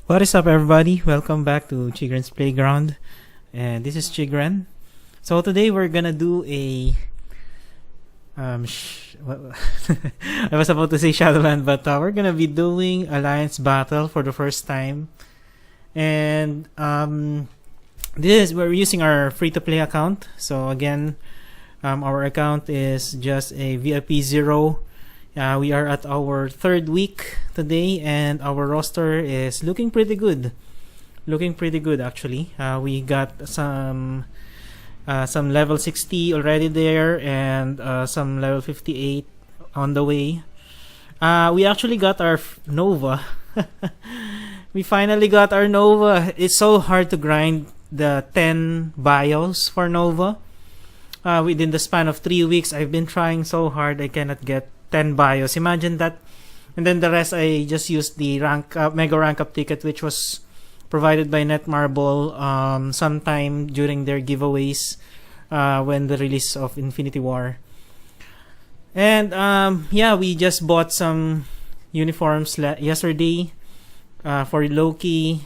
What is up, everybody? Welcome back to Chigren's Playground, and this is Chigren. So today we're gonna do a I was about to say Shadowland, but we're gonna be doing Alliance Battle for the first time, and we're using our free-to-play account. So again, our account is just a VIP 0. We are at our third week today, and our roster is looking pretty good. Actually. We got some level 60 already there, and some level 58 on the way. We actually got our Nova. We finally got our Nova. It's so hard to grind the 10 bios for Nova. Within the span of 3 weeks, I've been trying so hard. I cannot get 10 bios. Imagine that. And then the rest, I just used the mega rank up ticket, which was provided by Netmarble sometime during their giveaways when the release of Infinity War. And we just bought some uniforms yesterday for Loki,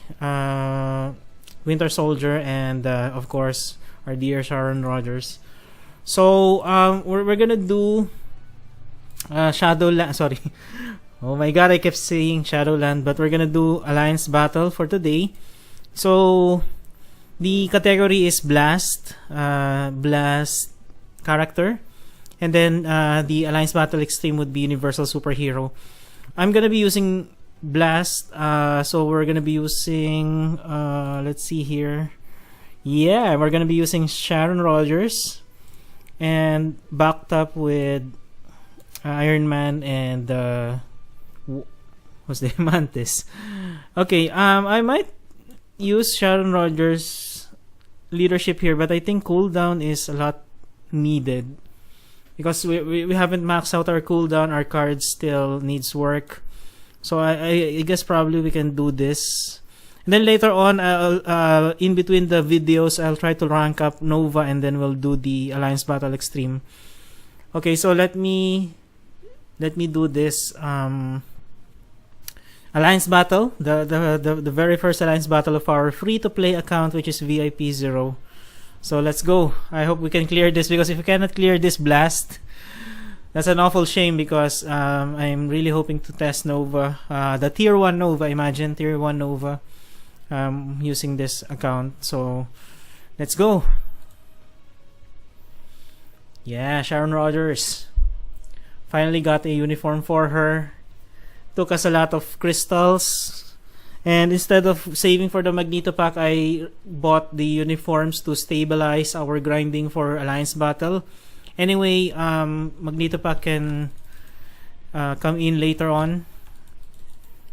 Winter Soldier, and of course our dear Sharon Rogers. So we're gonna do Shadowland. Sorry. Oh my god, I kept saying Shadowland, but we're gonna do Alliance Battle for today. So the category is Blast character, and then the Alliance Battle Extreme would be Universal Superhero. I'm gonna be using Blast, so we're gonna be using let's see here. Yeah, we're gonna be using Sharon Rogers, and backed up with Iron Man and what's the Mantis. Okay, I might use Sharon Rogers leadership here, but I think cooldown is a lot needed because we haven't maxed out our cooldown. Our card still needs work, so I guess probably we can do this. And then later on, I'll in between the videos, I'll try to rank up Nova, and then we'll do the Alliance Battle Extreme. Okay, so let me do this Alliance Battle, the very first Alliance Battle of our free-to-play account, which is VIP 0. So let's go. I hope we can clear this, because if we cannot clear this Blast, that's an awful shame, because I'm really hoping to test Nova, the Tier 1 Nova. Imagine Tier 1 Nova using this account. So let's go. Yeah, Sharon Rogers. Finally got a uniform for her. Took us a lot of crystals, and instead of saving for the Magneto pack, I bought the uniforms to stabilize our grinding for Alliance Battle. Anyway, Magneto pack can come in later on,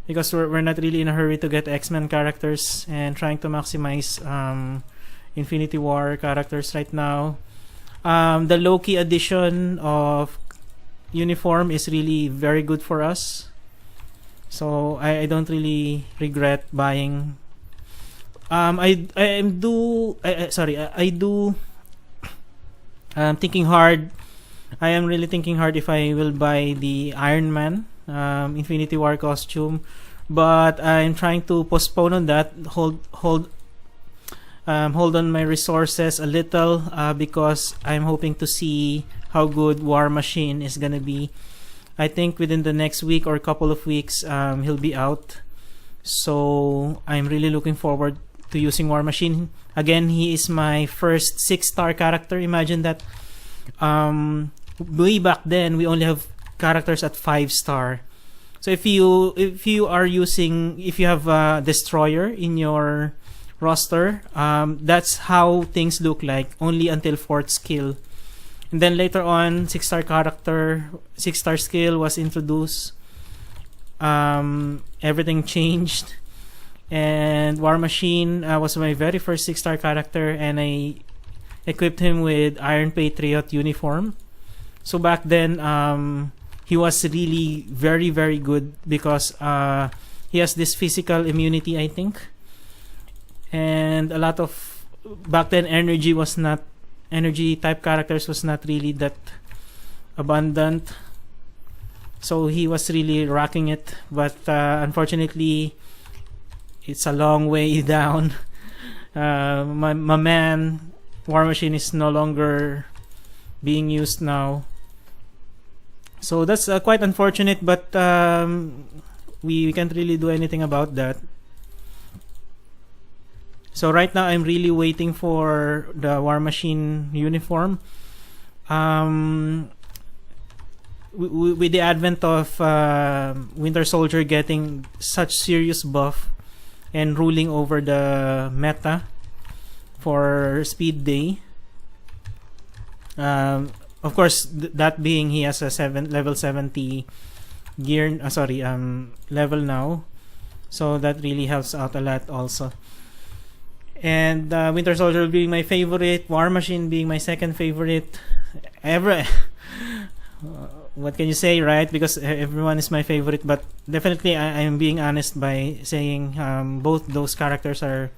because we're not really in a hurry to get X-Men characters and trying to maximize Infinity War characters right now. The Loki edition of uniform is really very good for us, so I don't really regret buying. I am thinking hard. I am really thinking hard if I will buy the Iron Man Infinity War costume, but I'm trying to postpone on that. Hold on my resources a little, because I'm hoping to see how good War Machine is gonna be. I think within the next week or couple of weeks, he'll be out. So I'm really looking forward to using War Machine. Again, he is my first 6-star character. Imagine that. Way back then, we only have characters at 5-star. So if you have a Destroyer in your roster, that's how things look like, only until 4th skill. And then later on, 6-star character, 6-star skill was introduced. Everything changed, and War Machine was my very first 6-star character, and I equipped him with Iron Patriot uniform. So back then, he was really very, very good, because he has this physical immunity, I think, and a lot of back then energy type characters was not really that abundant, so he was really rocking it. But unfortunately, it's a long way down. My man, War Machine is no longer being used now. So that's quite unfortunate, but we can't really do anything about that. So right now I'm really waiting for the War Machine uniform. With the advent of Winter Soldier getting such serious buff and ruling over the meta for Speed Day, of course, that being he has a level 70 gear, level now, so that really helps out a lot also. And Winter Soldier being my favorite, War Machine being my second favorite ever. What can you say, right? Because everyone is my favorite, but definitely I am being honest by saying both those characters are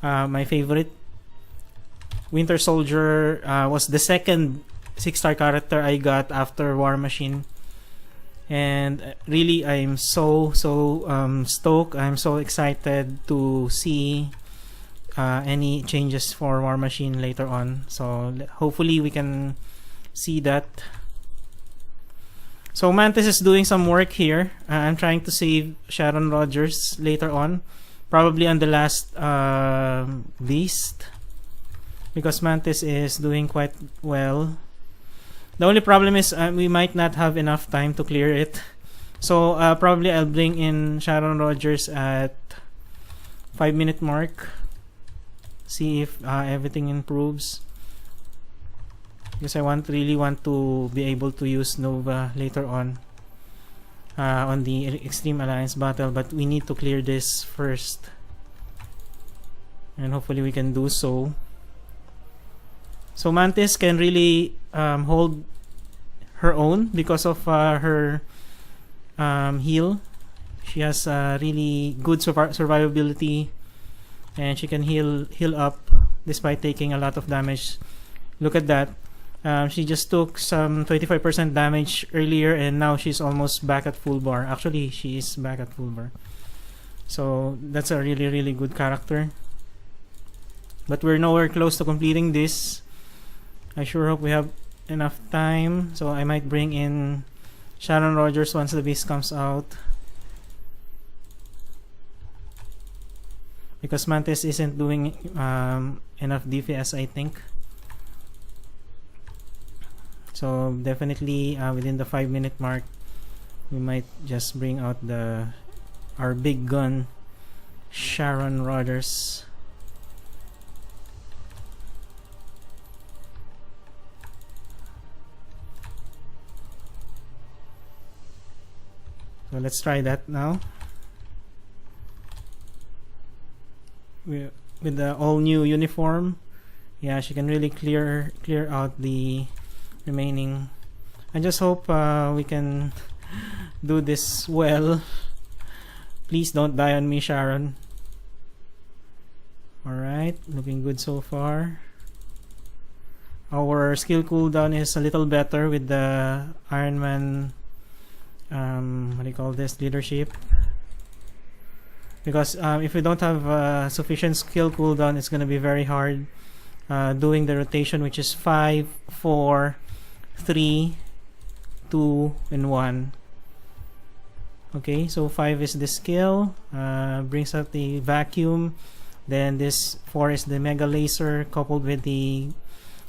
my favorite. Winter Soldier was the second 6-star character I got after War Machine, and really I'm so stoked. I'm so excited to see any changes for War Machine later on. So hopefully we can see that. So Mantis is doing some work here. I'm trying to save Sharon Rogers later on, probably on the last beast, because Mantis is doing quite well. The only problem is we might not have enough time to clear it. So probably I'll bring in Sharon Rogers at 5-minute mark. See if everything improves. Because I really want to be able to use Nova later on the Extreme Alliance battle, but we need to clear this first. And hopefully we can do so. So Mantis can really hold her own because of her heal. She has really good survivability, and she can heal up despite taking a lot of damage. Look at that. She just took some 25% damage earlier, and now she's almost back at full bar. Actually, she is back at full bar. So that's a really good character. But we're nowhere close to completing this. I sure hope we have enough time. So I might bring in Sharon Rogers once the beast comes out, because Mantis isn't doing enough DPS, I think. So definitely within the 5-minute mark, we might just bring out our big gun, Sharon Rogers. So let's try that now. With the all new uniform, yeah, she can really clear out the remaining. I just hope we can do this well. Please don't die on me, Sharon. Alright, looking good so far. Our skill cooldown is a little better with the Iron Man what do you call this, leadership, because if we don't have sufficient skill cooldown, it's gonna be very hard doing the rotation, which is 5, 4, 3, 2, and 1. Okay, so 5 is the skill, brings out the vacuum. Then this 4 is the mega laser coupled with the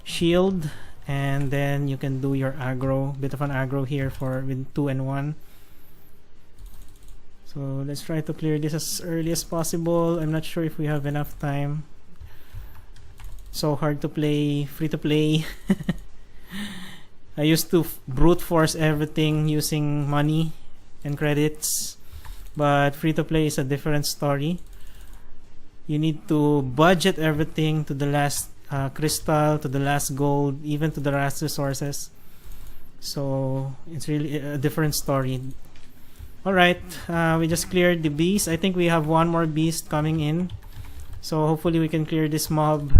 shield, and then you can do your aggro, bit of an aggro here with 2 and 1. So let's try to clear this as early as possible. I'm not sure if we have enough time. So hard to play, free to play. I used to brute force everything using money and credits, but free to play is a different story. You need to budget everything to the last crystal, to the last gold, even to the last resources. So it's really a different story. Alright, we just cleared the beast. I think we have one more beast coming in, so hopefully we can clear this mob.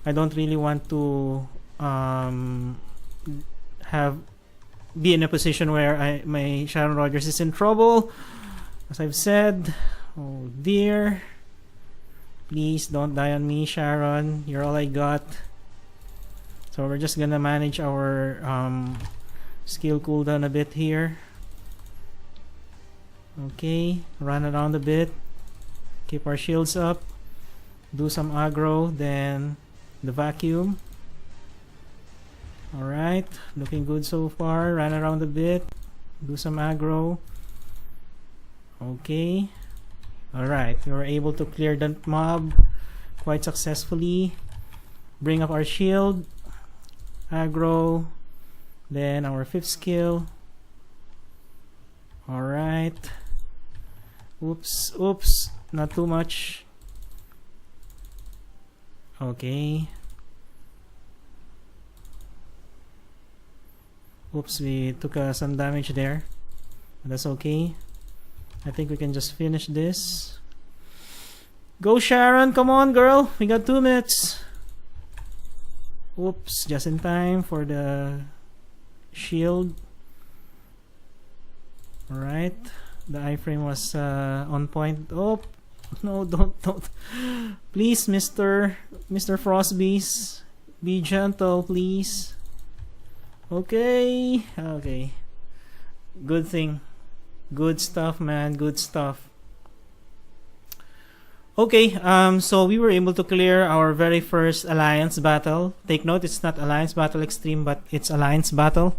I don't really want to be in a position where my Sharon Rogers is in trouble, as I've said. Oh dear. Please don't die on me, Sharon. You're all I got. So we're just gonna manage our skill cooldown a bit here. Okay, run around a bit. Keep our shields up. Do some aggro, then the vacuum. Alright, looking good so far. Run around a bit. Do some aggro. Okay. Alright, we were able to clear that mob quite successfully. Bring up our shield. Aggro. Then our 5th skill. Alright. Oops, oops. Not too much. Okay. Oops, we took some damage there. That's okay. I think we can just finish this. Go, Sharon! Come on, girl! We got 2 minutes. Oops, just in time for the shield. Alright. The iframe was on point. Oh, no, don't. Please, Mr. Frostbeast. Be gentle, please. Okay. Okay. Good thing. Good stuff, man. Good stuff. Okay, so we were able to clear our very first Alliance battle. Take note, it's not Alliance Battle Extreme, but it's Alliance Battle.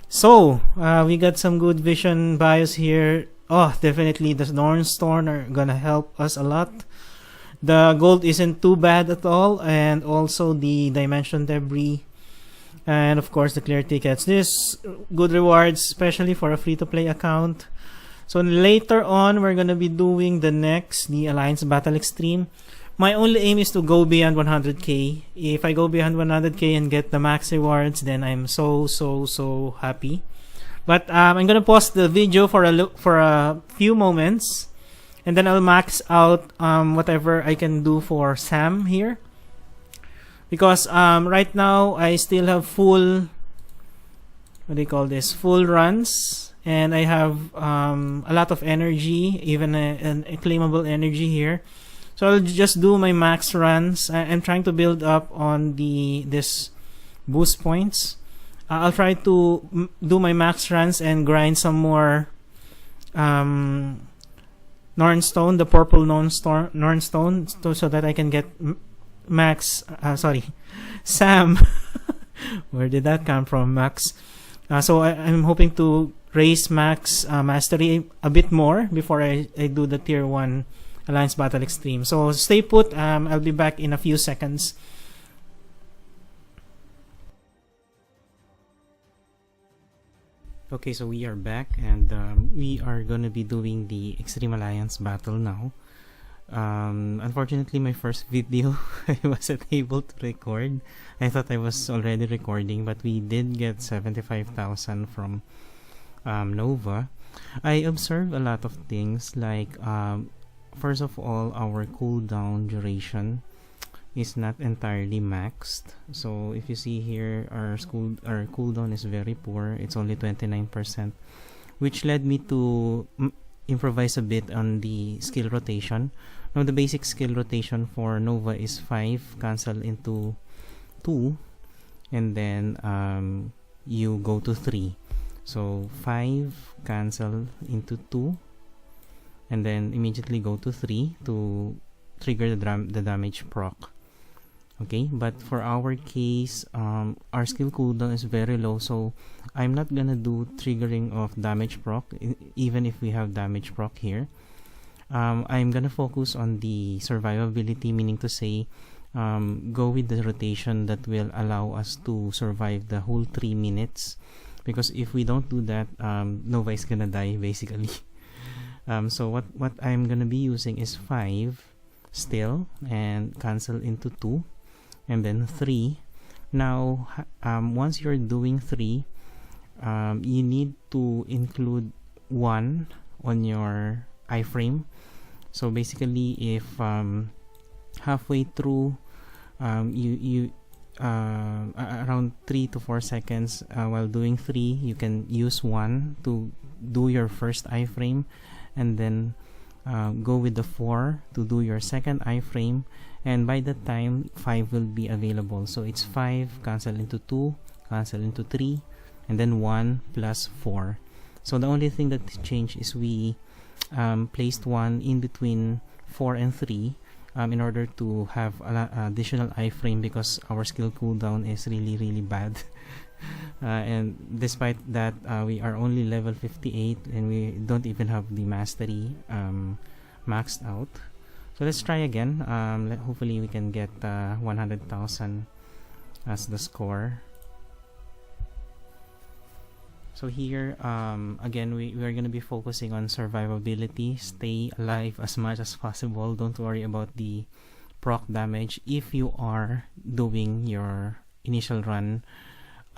So, we got some good vision bios here. Oh, definitely the Nornstorm are gonna help us a lot. The gold isn't too bad at all, and also the Dimension Debris. And of course the clear tickets. This good rewards, especially for a free-to-play account. So later on, we're gonna be doing the Alliance Battle Extreme. My only aim is to go beyond 100k. If I go beyond 100k and get the max rewards, then I'm so happy. But I'm gonna pause the video for a few moments, and then I'll max out whatever I can do for Sam here. Because right now I still have full, what do you call this, full runs, and I have a lot of energy, even an claimable energy here. So I'll just do my max runs. I'm trying to build up on this boost points. I'll try to do my max runs and grind some more Nornstone, the purple Nornstone, so that I can get Sam. Where did that come from, Max? So I'm hoping to raise max mastery a bit more before I do the tier 1 Alliance Battle Extreme. So stay put. I'll be back in a few seconds. Okay, so we are back, and we are gonna be doing the Extreme Alliance battle now. Unfortunately, my first video I wasn't able to record. I thought I was already recording, but we did get 75,000 from Nova. I observed a lot of things, like first of all, our cooldown duration is not entirely maxed. So if you see here, our cooldown is very poor. It's only 29%, which led me to improvise a bit on the skill rotation. Now the basic skill rotation for Nova is 5 cancel into 2, and then you go to 3. So 5 cancel into 2, and then immediately go to 3 to trigger the damage proc. Okay, but for our case, our skill cooldown is very low, so I'm not gonna do triggering of damage proc, even if we have damage proc here. I'm gonna focus on the survivability, meaning to say, go with the rotation that will allow us to survive the whole 3 minutes. Because if we don't do that, Nova is gonna die basically. So what I'm gonna be using is 5 still, and cancel into 2, and then 3. Now once you're doing 3, you need to include 1 on your iframe. So basically, if halfway through you around 3 to 4 seconds while doing 3, you can use 1 to do your first iframe, and then go with the 4 to do your second iframe, and by that time 5 will be available. So it's 5 cancel into 2, cancel into 3, and then 1 plus 4. So the only thing that changed is we placed 1 in between 4 and 3 in order to have additional iframe, because our skill cooldown is really bad. And despite that, we are only level 58 and we don't even have the mastery maxed out. So let's try again. Hopefully we can get 100,000 as the score. So here again, we are going to be focusing on survivability. Stay alive as much as possible. Don't worry about the proc damage if you are doing your initial run.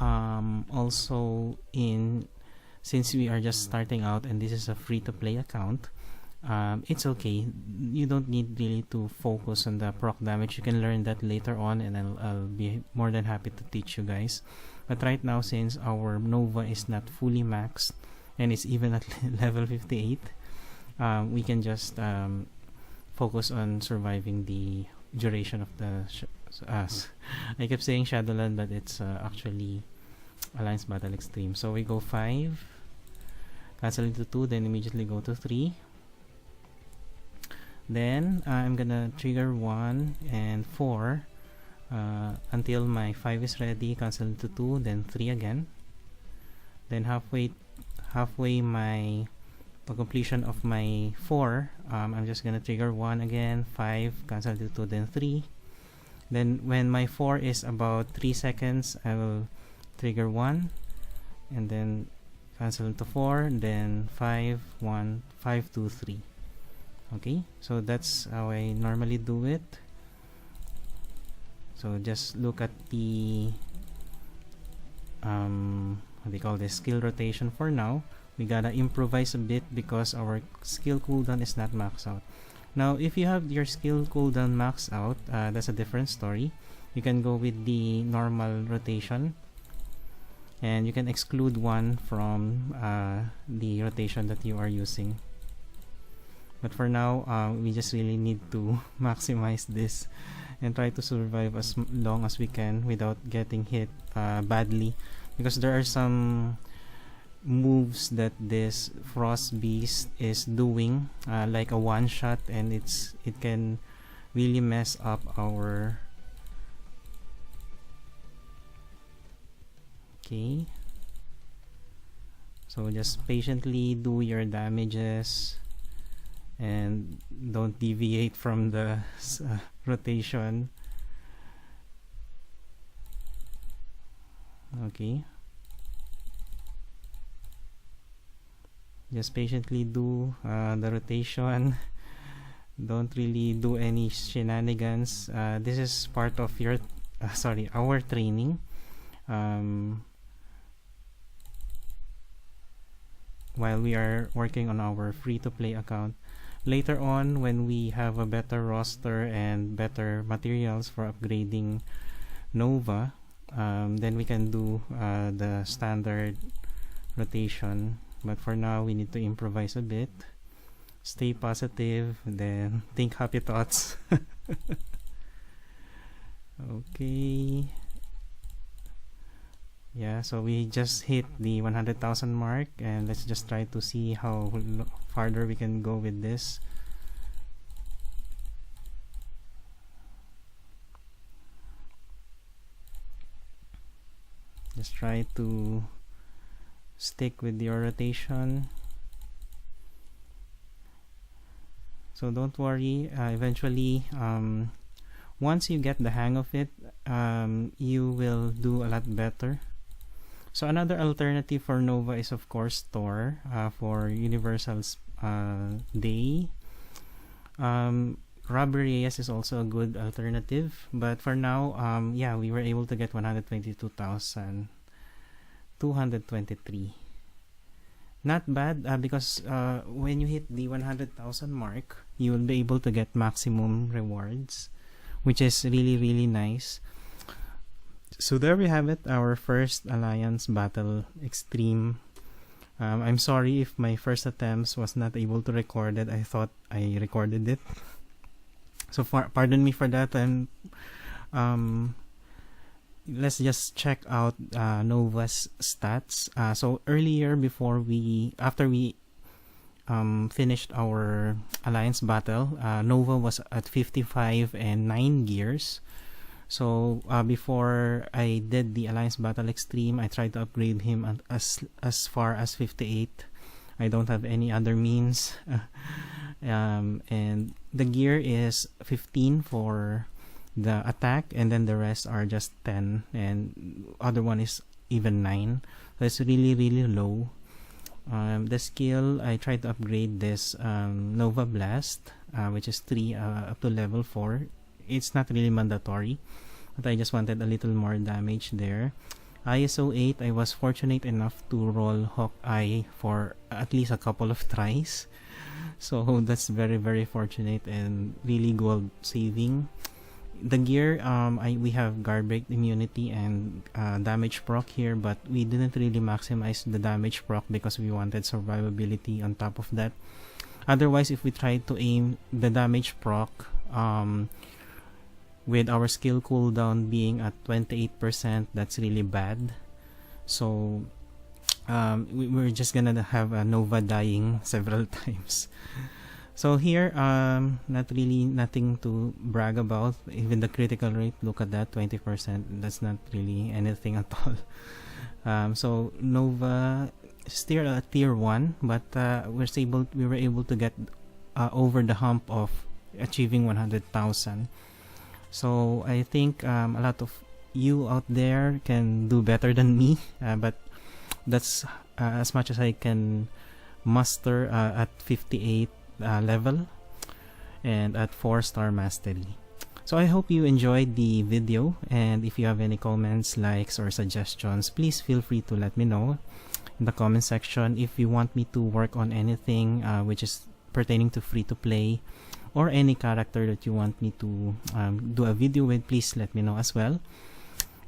Also, since we are just starting out and this is a free-to-play account, it's okay. You don't need really to focus on the proc damage. You can learn that later on, and I'll be more than happy to teach you guys. But right now, since our Nova is not fully maxed and it's even at level 58, we can just focus on surviving the duration of the I kept saying Shadowland, but it's actually Alliance Battle Extreme. So we go 5, cancel into 2, then immediately go to 3. Then I'm gonna trigger 1 and 4 until my 5 is ready, cancel into 2, then 3 again. Then halfway my completion of my 4, I'm just gonna trigger 1 again, 5, cancel into 2, then 3. Then when my 4 is about 3 seconds, I will trigger 1 and then cancel into 4, then 5, 1, 5, 2, 3. Okay, so that's how I normally do it. So just look at the what do you call this, skill rotation for now. We gotta improvise a bit because our skill cooldown is not maxed out. Now, if you have your skill cooldown maxed out, that's a different story. You can go with the normal rotation, and you can exclude one from the rotation that you are using. But for now, we just really need to maximize this and try to survive as long as we can without getting hit badly, because there are some moves that this Frost Beast is doing, like a one shot, and it can really mess up our okay. So just patiently do your damages and don't deviate from the rotation. Okay, just patiently do the rotation. Don't really do any shenanigans. This is part of your our training. While we are working on our free-to-play account, later on when we have a better roster and better materials for upgrading Nova, then we can do the standard rotation. But for now, we need to improvise a bit, stay positive, then think happy thoughts. Okay, yeah, so we just hit the 100,000 mark, and let's just try to see how farther we can go with this. Just try to stick with your rotation. So don't worry, eventually once you get the hang of it, you will do a lot better. So another alternative for Nova is of course Thor for Universal's Day. Rob Reyes is also a good alternative, but for now, yeah, we were able to get 122,223. Not bad, because when you hit the 100,000 mark, you will be able to get maximum rewards, which is really nice. So there we have it, our first Alliance Battle Extreme I'm sorry if my first attempts was not able to record it. I thought I recorded it. So pardon me for that. And let's just check out Nova's stats. So earlier, after we finished our alliance battle, Nova was at 55 and 9 gears. So before I did the alliance battle extreme, I tried to upgrade him as far as 58. I don't have any other means. And the gear is 15 for the attack, and then the rest are just 10, and other one is even 9. So it's really low. The skill, I tried to upgrade this Nova Blast, which is 3 up to level 4. It's not really mandatory, but I just wanted a little more damage there. ISO 8, I was fortunate enough to roll Hawkeye for at least a couple of tries. So that's very fortunate and really gold saving. The gear, we have guard break immunity and damage proc here, but we didn't really maximize the damage proc because we wanted survivability on top of that. Otherwise, if we try to aim the damage proc with our skill cooldown being at 28%, that's really bad. So we're just gonna have a Nova dying several times. So here, nothing to brag about. Even the critical rate, look at that, 20%. That's not really anything at all. So Nova still at tier 1, but we were able to get over the hump of achieving 100,000. So I think a lot of you out there can do better than me, but that's as much as I can muster at 58 level and at 4-star mastery. So I hope you enjoyed the video, and if you have any comments, likes, or suggestions, please feel free to let me know in the comment section. If you want me to work on anything which is pertaining to free to play, or any character that you want me to do a video with, please let me know as well.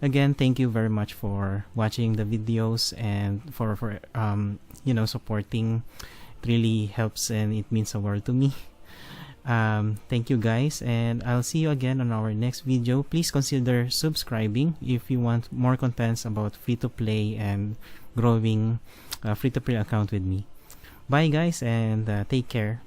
Again, thank you very much for watching the videos and for supporting. It really helps and it means the world to me. Thank you guys, and I'll see you again on our next video. Please consider subscribing if you want more contents about free to play and growing free to play account with me. Bye guys, and take care.